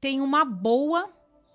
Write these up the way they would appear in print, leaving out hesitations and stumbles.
Tem uma boa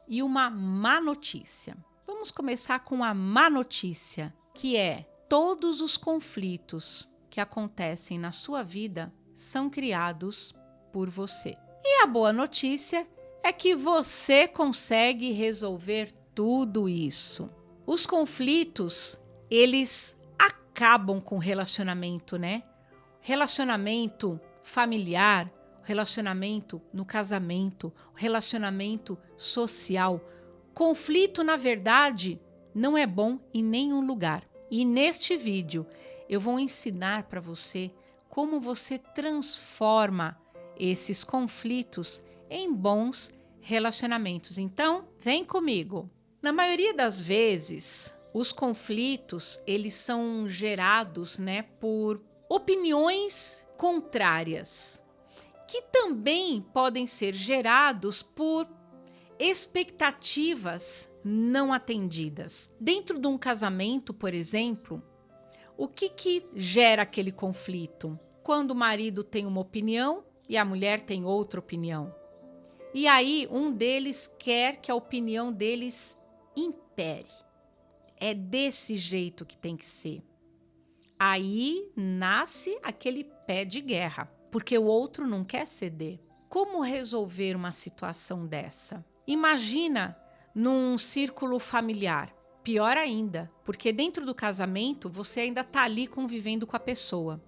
e uma má notícia. Vamos começar com a má notícia, que é: todos os conflitos que acontecem na sua vida são criados por você. E a boa notícia é que você consegue resolver tudo isso. Os conflitos, eles acabam com o relacionamento, né? Relacionamento familiar, relacionamento no casamento, relacionamento social. Conflito, na verdade, não é bom em nenhum lugar. E neste vídeo eu vou ensinar para você como você transforma esses conflitos em bons relacionamentos. Então, vem comigo. Na maioria das vezes, os conflitos, eles são gerados, por opiniões contrárias, que também podem ser gerados por expectativas não atendidas. Dentro de um casamento, por exemplo, o que gera aquele conflito? Quando o marido tem uma opinião e a mulher tem outra opinião. E aí um deles quer que a opinião deles impere. É desse jeito que tem que ser. Aí nasce aquele pé de guerra, porque o outro não quer ceder. Como resolver uma situação dessa? Imagina num círculo familiar. Pior ainda, porque dentro do casamento você ainda está ali convivendo com a pessoa.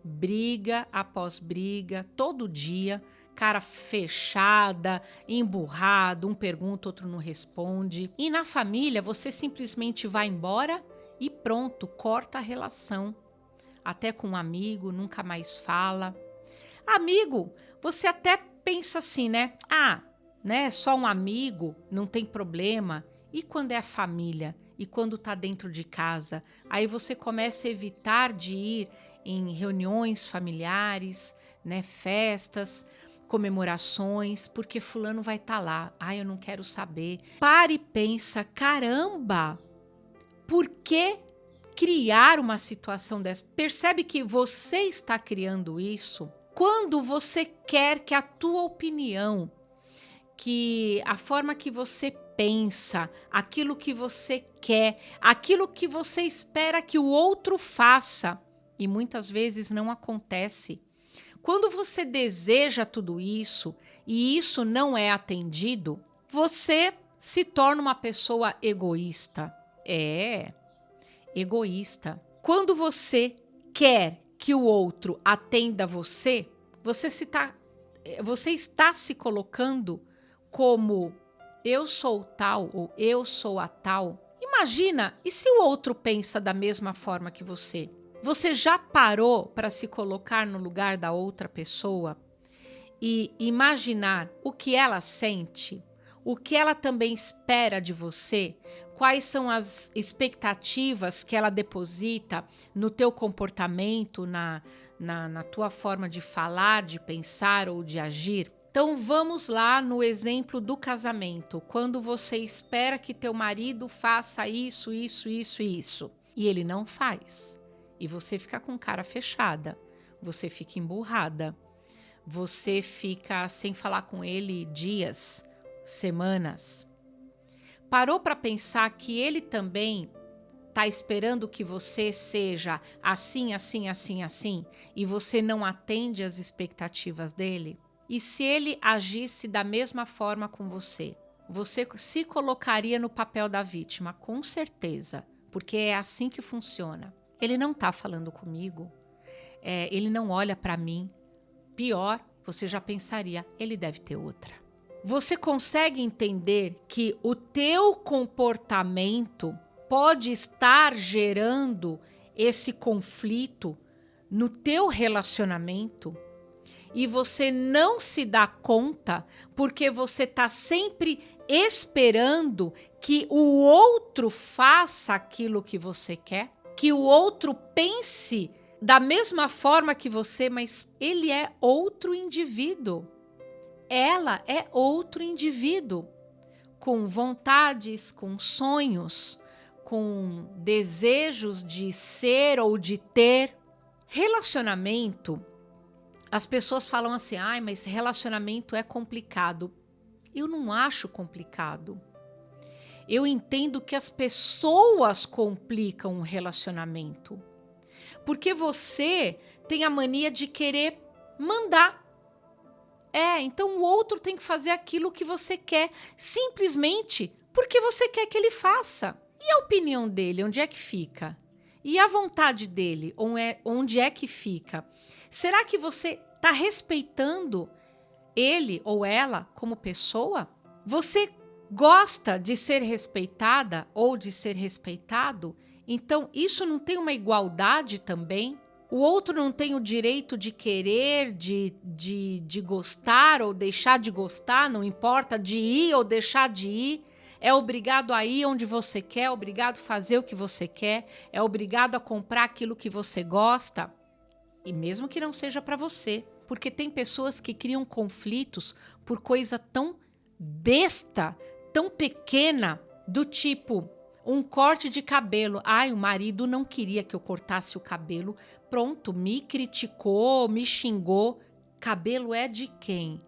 Briga após briga, todo dia, cara fechada, emburrado, um pergunta, outro não responde. E na família você simplesmente vai embora e pronto, corta a relação. Até com um amigo, nunca mais fala. Amigo, você até pensa assim, né? Só um amigo, não tem problema. E quando é a família? E quando tá dentro de casa? Aí você começa a evitar de ir em reuniões familiares, festas, comemorações, porque fulano vai estar lá. Eu não quero saber. Para e pensa, caramba, por que criar uma situação dessa? Percebe que você está criando isso quando você quer que a tua opinião, que a forma que você pensa, aquilo que você quer, aquilo que você espera que o outro faça, e muitas vezes não acontece. Quando você deseja tudo isso e isso não é atendido, você se torna uma pessoa egoísta. Egoísta. Quando você quer que o outro atenda você, você está se colocando como eu sou tal ou eu sou a tal. Imagina, e se o outro pensa da mesma forma que você? Você já parou para se colocar no lugar da outra pessoa e imaginar o que ela sente? O que ela também espera de você? Quais são as expectativas que ela deposita no teu comportamento, na tua forma de falar, de pensar ou de agir? Então vamos lá no exemplo do casamento. Quando você espera que teu marido faça isso, e ele não faz. E você fica com cara fechada, você fica emburrada, você fica sem falar com ele dias, semanas. Parou para pensar que ele também está esperando que você seja assim, assim, assim, assim, e você não atende às expectativas dele? E se ele agisse da mesma forma com você? Você se colocaria no papel da vítima, com certeza, porque é assim que funciona. Ele não está falando comigo, ele não olha para mim. Pior, você já pensaria, ele deve ter outra. Você consegue entender que o teu comportamento pode estar gerando esse conflito no teu relacionamento e você não se dá conta porque você está sempre esperando que o outro faça aquilo que você quer, que o outro pense da mesma forma que você, mas ele é outro indivíduo. Ela é outro indivíduo, com vontades, com sonhos, com desejos de ser ou de ter. Relacionamento, as pessoas falam assim, mas relacionamento é complicado. Eu não acho complicado. Eu entendo que as pessoas complicam um relacionamento. Porque você tem a mania de querer mandar. Então o outro tem que fazer aquilo que você quer, simplesmente porque você quer que ele faça. E a opinião dele, onde é que fica? E a vontade dele, onde é que fica? Será que você está respeitando ele ou ela como pessoa? Você gosta de ser respeitada ou de ser respeitado? Então, isso não tem uma igualdade também? O outro não tem o direito de querer, de gostar ou deixar de gostar, não importa, de ir ou deixar de ir. É obrigado a ir onde você quer, é obrigado a fazer o que você quer, é obrigado a comprar aquilo que você gosta. E mesmo que não seja para você. Porque tem pessoas que criam conflitos por coisa tão besta, tão pequena, do tipo um corte de cabelo. O marido não queria que eu cortasse o cabelo. Pronto, me criticou, me xingou. Cabelo é de quem?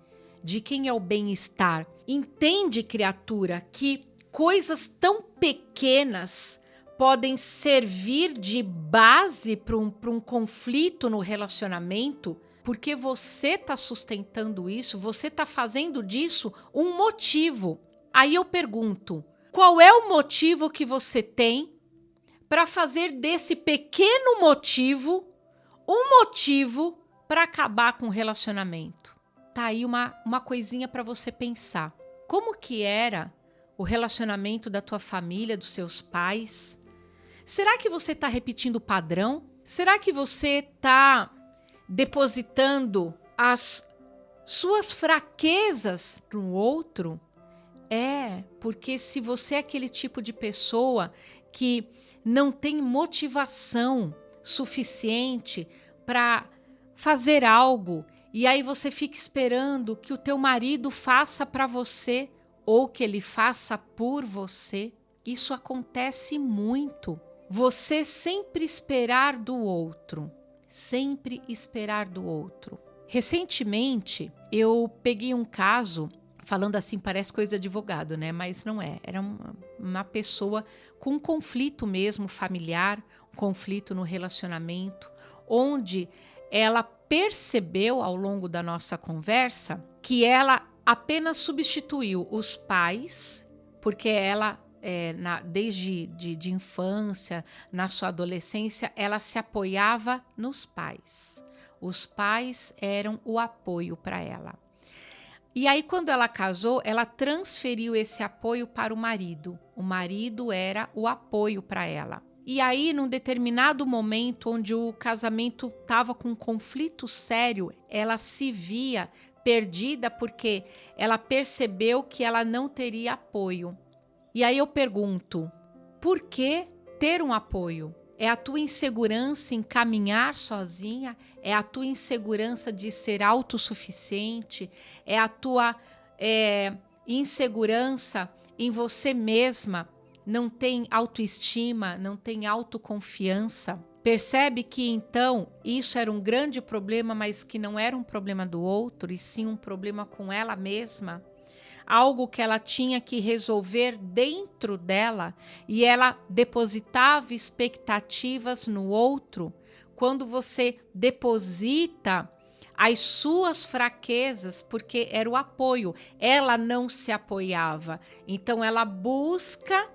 De quem é o bem-estar? Entende, criatura, que coisas tão pequenas podem servir de base para um conflito no relacionamento, porque você está sustentando isso, você está fazendo disso um motivo. Aí eu pergunto, qual é o motivo que você tem para fazer desse pequeno motivo um motivo para acabar com o relacionamento? Tá aí uma coisinha para você pensar. Como que era o relacionamento da tua família, dos seus pais? Será que você está repetindo o padrão? Será que você está depositando as suas fraquezas no outro? Porque se você é aquele tipo de pessoa que não tem motivação suficiente para fazer algo, e aí você fica esperando que o teu marido faça para você ou que ele faça por você, isso acontece muito. Você sempre esperar do outro. Sempre esperar do outro. Recentemente, eu peguei um caso, falando assim, parece coisa de advogado, né? Mas não é. Era uma pessoa com um conflito mesmo familiar, um conflito no relacionamento, onde ela percebeu ao longo da nossa conversa que ela apenas substituiu os pais, porque ela desde de infância, na sua adolescência, ela se apoiava nos pais. Os pais eram o apoio para ela. E aí, quando ela casou, ela transferiu esse apoio para o marido. O marido era o apoio para ela. E aí, num determinado momento, onde o casamento estava com um conflito sério, ela se via perdida porque ela percebeu que ela não teria apoio. E aí eu pergunto, por que ter um apoio? É a tua insegurança em caminhar sozinha? É a tua insegurança de ser autossuficiente? É a tua insegurança em você mesma? Não tem autoestima, não tem autoconfiança? Percebe que então isso era um grande problema, mas que não era um problema do outro, e sim um problema com ela mesma? Algo que ela tinha que resolver dentro dela, e ela depositava expectativas no outro. Quando você deposita as suas fraquezas, porque era o apoio, ela não se apoiava, então ela buscava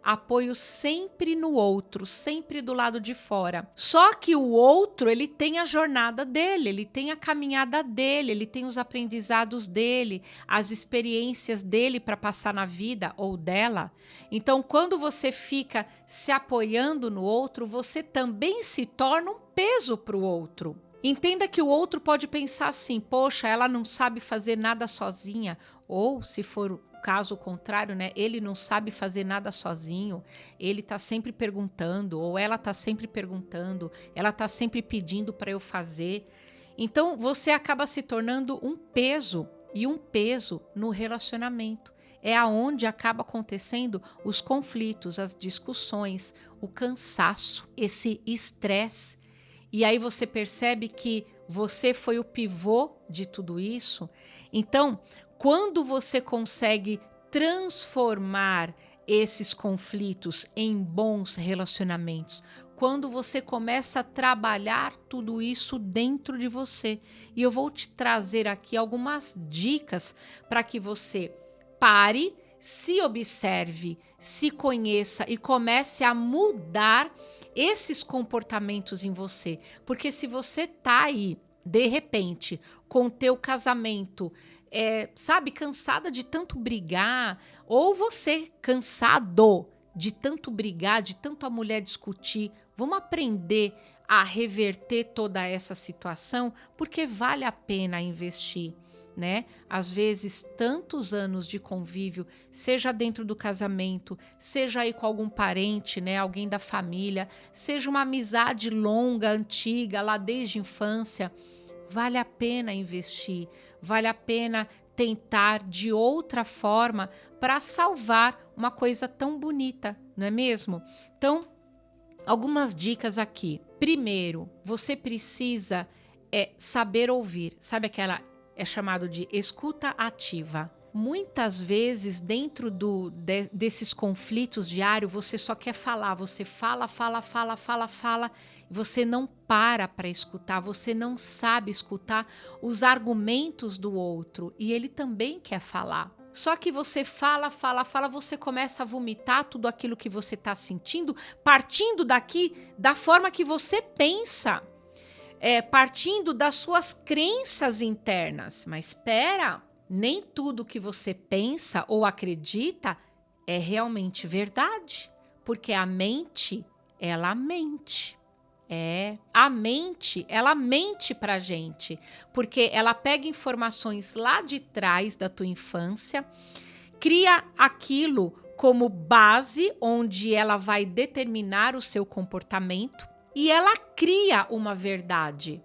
apoio sempre no outro, sempre do lado de fora. Só que o outro, ele tem a jornada dele, ele tem a caminhada dele, ele tem os aprendizados dele, as experiências dele para passar na vida ou dela. Então, quando você fica se apoiando no outro, você também se torna um peso para o outro. Entenda que o outro pode pensar assim, poxa, ela não sabe fazer nada sozinha, ou se for o caso contrário, né, ele não sabe fazer nada sozinho, ele tá sempre perguntando, ou ela tá sempre perguntando, ela tá sempre pedindo para eu fazer. Então você acaba se tornando um peso, e um peso no relacionamento. É aonde acaba acontecendo os conflitos, as discussões, o cansaço, esse estresse. E aí você percebe que você foi o pivô de tudo isso. Então, Quando você consegue transformar esses conflitos em bons relacionamentos, quando você começa a trabalhar tudo isso dentro de você. E eu vou te trazer aqui algumas dicas para que você pare, se observe, se conheça e comece a mudar esses comportamentos em você. Porque se você tá aí, de repente, com o teu casamento, sabe, cansada de tanto brigar, ou você cansado de tanto brigar, de tanto a mulher discutir, vamos aprender a reverter toda essa situação, porque vale a pena investir, né? Às vezes, tantos anos de convívio, seja dentro do casamento, seja aí com algum parente, né? Alguém da família, seja uma amizade longa, antiga, lá desde a infância, vale a pena investir, vale a pena tentar de outra forma para salvar uma coisa tão bonita, não é mesmo? Então, algumas dicas aqui. Primeiro, você precisa saber ouvir. Sabe aquela chamado de escuta ativa? Muitas vezes, dentro desses conflitos diários, você só quer falar. Você fala, e você não para escutar, você não sabe escutar os argumentos do outro. E ele também quer falar. Só que você fala, você começa a vomitar tudo aquilo que você está sentindo, partindo daqui da forma que você pensa, partindo das suas crenças internas. Mas espera, nem tudo que você pensa ou acredita é realmente verdade, porque a mente, ela mente. A mente, ela mente pra gente, porque ela pega informações lá de trás da tua infância, cria aquilo como base onde ela vai determinar o seu comportamento e ela cria uma verdade.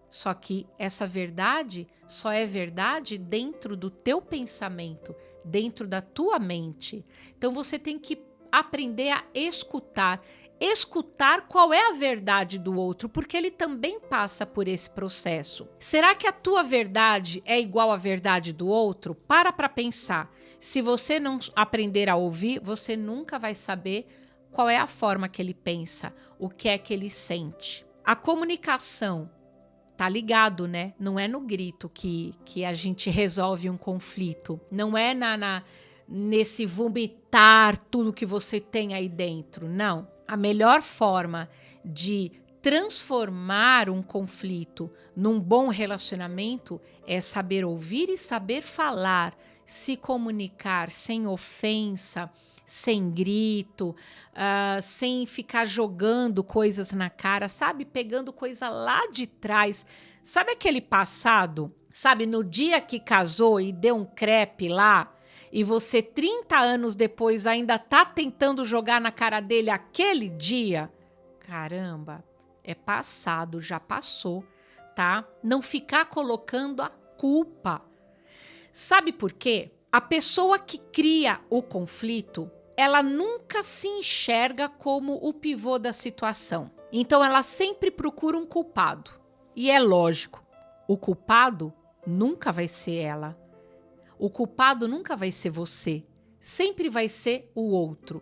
Só que essa verdade só é verdade dentro do teu pensamento, dentro da tua mente. Então você tem que aprender a escutar qual é a verdade do outro, porque ele também passa por esse processo. Será que a tua verdade é igual à verdade do outro? Para pensar. Se você não aprender a ouvir, você nunca vai saber qual é a forma que ele pensa, o que é que ele sente. A comunicação tá ligado, né? Não é no grito que a gente resolve um conflito. Não é nesse vomitar tudo que você tem aí dentro. Não. A melhor forma de transformar um conflito num bom relacionamento é saber ouvir e saber falar, se comunicar sem ofensa, sem grito, sem ficar jogando coisas na cara, sabe? Pegando coisa lá de trás. Sabe aquele passado? Sabe, no dia que casou e deu um crepe lá, e você 30 anos depois ainda tá tentando jogar na cara dele aquele dia? Caramba, é passado, já passou, tá? Não ficar colocando a culpa. Sabe por quê? A pessoa que cria o conflito, ela nunca se enxerga como o pivô da situação. Então ela sempre procura um culpado. E é lógico, o culpado nunca vai ser ela. O culpado nunca vai ser você, sempre vai ser o outro.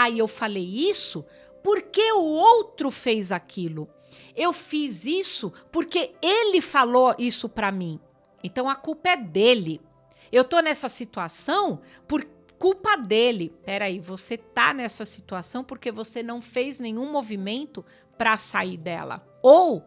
E eu falei isso porque o outro fez aquilo. Eu fiz isso porque ele falou isso para mim. Então a culpa é dele. Eu tô nessa situação por culpa dele. Peraí, você tá nessa situação porque você não fez nenhum movimento para sair dela ou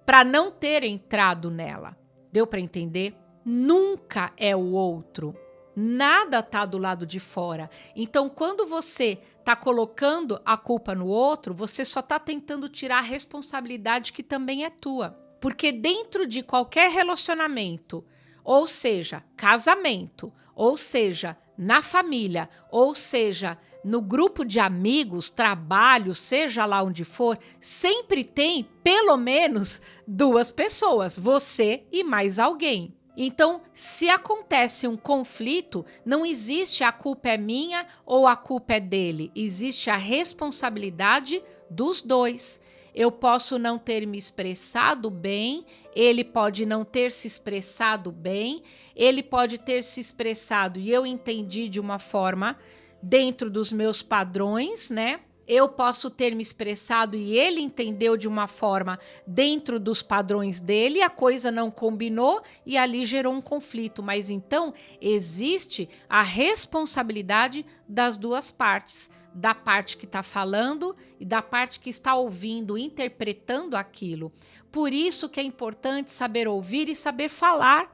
para não ter entrado nela. Deu para entender? Nunca é o outro. Nada tá do lado de fora. Então, quando você tá colocando a culpa no outro, você só tá tentando tirar a responsabilidade que também é tua. Porque dentro de qualquer relacionamento, ou seja, casamento, ou seja, na família, ou seja, no grupo de amigos, trabalho, seja lá onde for, sempre tem pelo menos 2 pessoas, você e mais alguém. Então, se acontece um conflito, não existe a culpa é minha ou a culpa é dele. Existe a responsabilidade dos dois. eu posso não ter me expressado bem, ele pode não ter se expressado bem, ele pode ter se expressado e eu entendi de uma forma dentro dos meus padrões, né? Eu posso ter me expressado e ele entendeu de uma forma dentro dos padrões dele, a coisa não combinou e ali gerou um conflito. Mas então existe a responsabilidade das duas partes, da parte que está falando e da parte que está ouvindo, interpretando aquilo. Por isso que é importante saber ouvir e saber falar.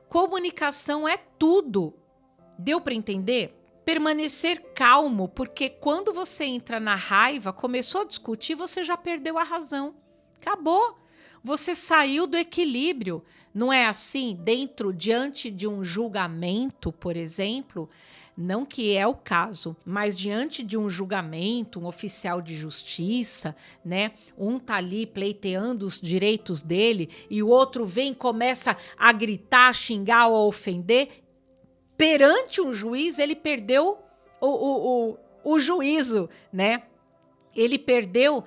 Comunicação é tudo. Deu para entender? Permanecer calmo, porque quando você entra na raiva, começou a discutir, você já perdeu a razão. Acabou. Você saiu do equilíbrio. Não é assim? Diante de um julgamento, por exemplo, não que é o caso, mas diante de um julgamento, um oficial de justiça, né? Um tá ali pleiteando os direitos dele e o outro vem e começa a gritar, a xingar ou a ofender. Perante um juiz, ele perdeu o juízo, né? Ele perdeu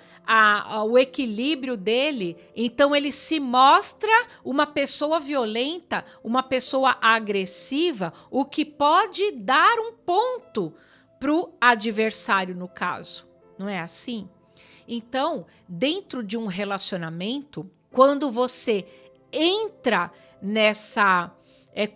o equilíbrio dele, então ele se mostra uma pessoa violenta, uma pessoa agressiva, o que pode dar um ponto para o adversário, no caso. Não é assim? Então, dentro de um relacionamento, quando você entra nessa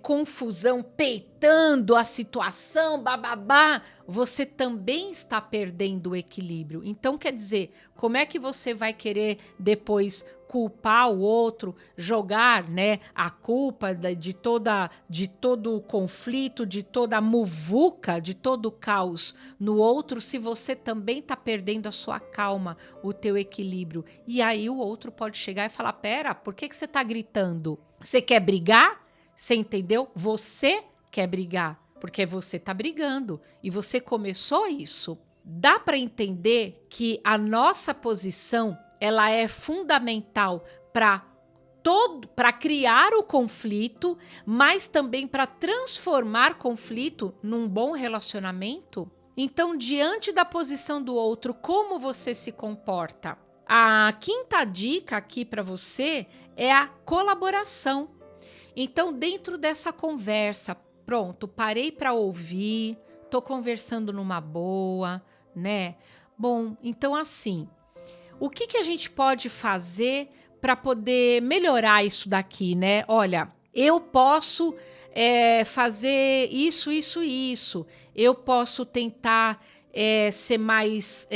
confusão, peitando a situação, bababá, você também está perdendo o equilíbrio. Então, quer dizer, como é que você vai querer depois culpar o outro, jogar, né, a culpa de todo o conflito, de toda a muvuca, de todo o caos no outro, se você também está perdendo a sua calma, o teu equilíbrio? E aí o outro pode chegar e falar, pera, por que você está gritando? Você quer brigar? Você entendeu? Você quer brigar, porque você está brigando e você começou isso. Dá para entender que a nossa posição ela é fundamental para criar o conflito, mas também para transformar conflito num bom relacionamento? Então, diante da posição do outro, como você se comporta? A quinta dica aqui para você é a colaboração. Então, dentro dessa conversa, pronto, parei para ouvir, tô conversando numa boa, né? Bom, então assim, o que a gente pode fazer para poder melhorar isso daqui, né? Olha, eu posso fazer isso, isso, isso. Eu posso tentar ser mais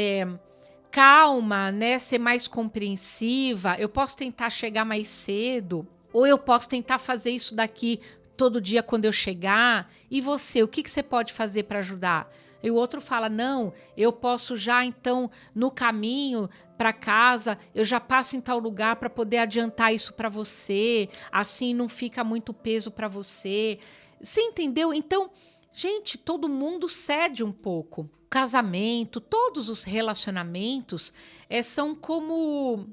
calma, né? Ser mais compreensiva. Eu posso tentar chegar mais cedo. Ou eu posso tentar fazer isso daqui todo dia quando eu chegar. E você, o que você pode fazer para ajudar? E o outro fala, não, eu posso já então no caminho para casa, eu já passo em tal lugar para poder adiantar isso para você. Assim não fica muito peso para você. Você entendeu? Então, gente, todo mundo cede um pouco. Casamento, todos os relacionamentos são como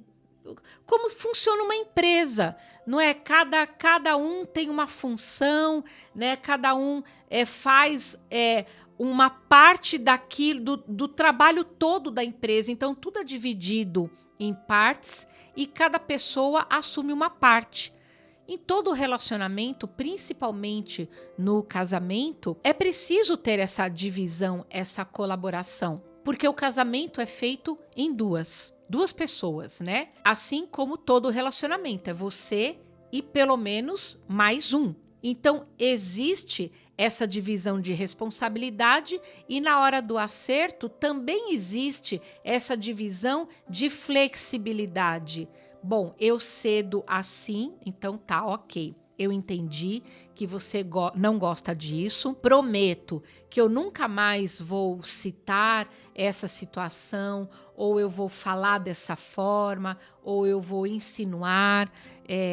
funciona uma empresa, não é? Cada um tem uma função, né? Cada um faz uma parte daquilo, do trabalho todo da empresa. Então, tudo é dividido em partes e cada pessoa assume uma parte. Em todo relacionamento, principalmente no casamento, é preciso ter essa divisão, essa colaboração. Porque o casamento é feito em duas pessoas, né? Assim como todo relacionamento, é você e pelo menos mais um. Então, existe essa divisão de responsabilidade e na hora do acerto também existe essa divisão de flexibilidade. Bom, eu cedo assim, então tá ok. Eu entendi que você não gosta disso. Prometo que eu nunca mais vou citar essa situação, ou eu vou falar dessa forma, ou eu vou insinuar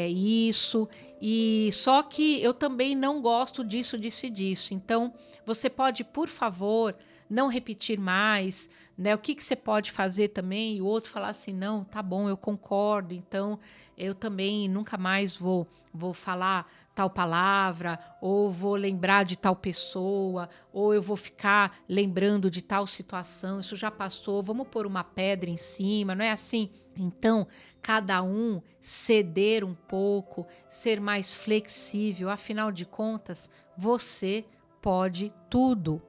isso. E só que eu também não gosto disso, disso e disso. Então, você pode, por favor, não repetir mais, né? O que você pode fazer também? E o outro falar assim, não, tá bom, eu concordo. Então, eu também nunca mais vou falar tal palavra, ou vou lembrar de tal pessoa, ou eu vou ficar lembrando de tal situação, isso já passou, vamos pôr uma pedra em cima, não é assim? Então, cada um ceder um pouco, ser mais flexível, afinal de contas, você pode tudo,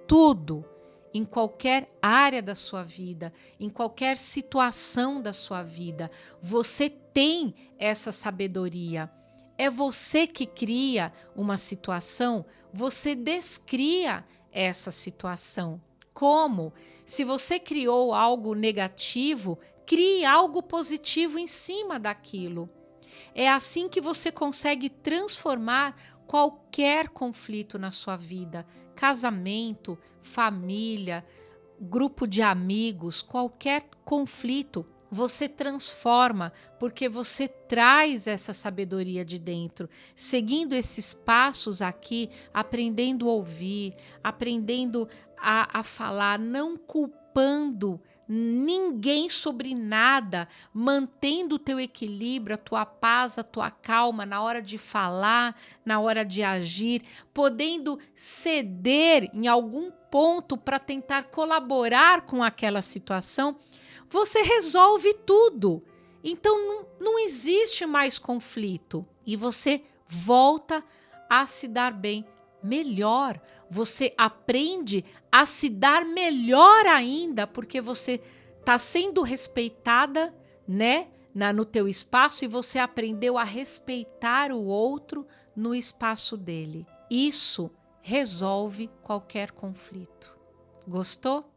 tudo, em qualquer área da sua vida, em qualquer situação da sua vida. Você tem essa sabedoria. É você que cria uma situação, você descria essa situação. Como? Se você criou algo negativo, crie algo positivo em cima daquilo. É assim que você consegue transformar qualquer conflito na sua vida, casamento, família, grupo de amigos, qualquer conflito. Você transforma porque você traz essa sabedoria de dentro, seguindo esses passos aqui, aprendendo a ouvir, aprendendo a falar, não culpando ninguém sobre nada, mantendo o teu equilíbrio, a tua paz, a tua calma na hora de falar, na hora de agir, podendo ceder em algum ponto para tentar colaborar com aquela situação, você resolve tudo. Então não existe mais conflito e você volta a se dar bem melhor. Você aprende a se dar melhor ainda, porque você está sendo respeitada, né, no teu espaço, e você aprendeu a respeitar o outro no espaço dele. Isso resolve qualquer conflito. Gostou?